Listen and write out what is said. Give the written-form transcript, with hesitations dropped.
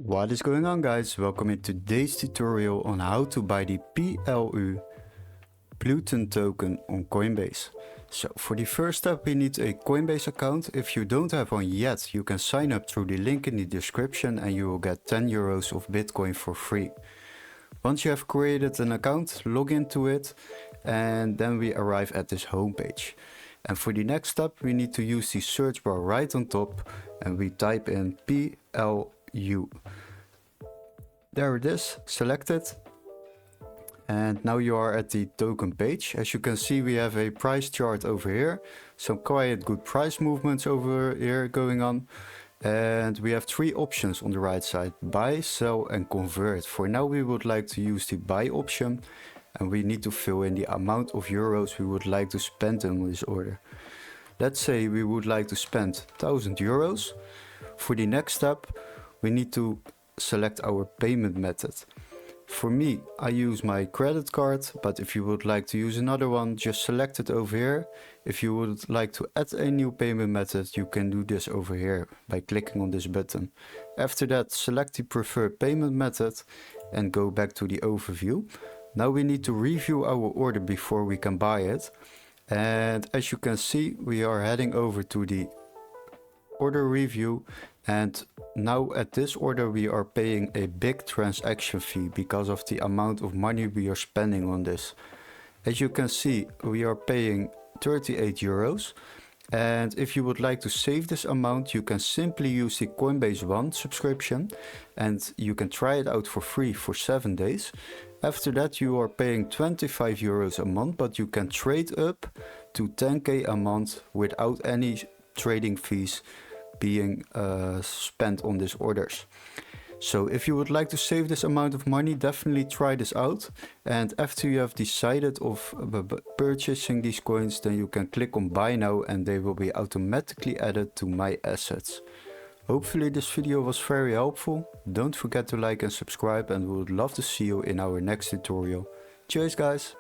What is going on, guys? Welcome in today's tutorial on how to buy the PLU Pluton token on Coinbase. So for the first step we need a Coinbase account. If you don't have one yet, you can sign up through the link in the description and you will get 10 euros of Bitcoin for free. Once you have created an account, log into it and then we arrive at this homepage. And for the next step we need to use the search bar right on top and we type in PLU. There it is, select it, and now you are at the token page. As you can see, we have a price chart over here, some quite good price movements over here going on, and we have three options on the right side: buy, sell and convert. For now we would like to use the buy option, and we need to fill in the amount of euros we would like to spend on this order. Let's say we would like to spend 1000 euros. For the next step we need to select our payment method. For me, I use my credit card, but if you would like to use another one, just select it over here. If you would like to add a new payment method, you can do this over here by clicking on this button. After that, select the preferred payment method and go back to the overview. Now we need to review our order before we can buy it. And as you can see, we are heading over to the order review, and now at this order we are paying a big transaction fee because of the amount of money we are spending on this. As you can see, we are paying 38 euros, and if you would like to save this amount, you can simply use the Coinbase One subscription and you can try it out for free for 7 days. After that you are paying 25 euros a month, but you can trade up to 10k a month without any trading fees being spent on these orders. So if you would like to save this amount of money, definitely try this out. And after you have decided of purchasing these coins, then you can click on buy now and they will be automatically added to my assets. Hopefully this video was very helpful. Don't forget to like and subscribe, and we would love to see you in our next tutorial. Cheers guys!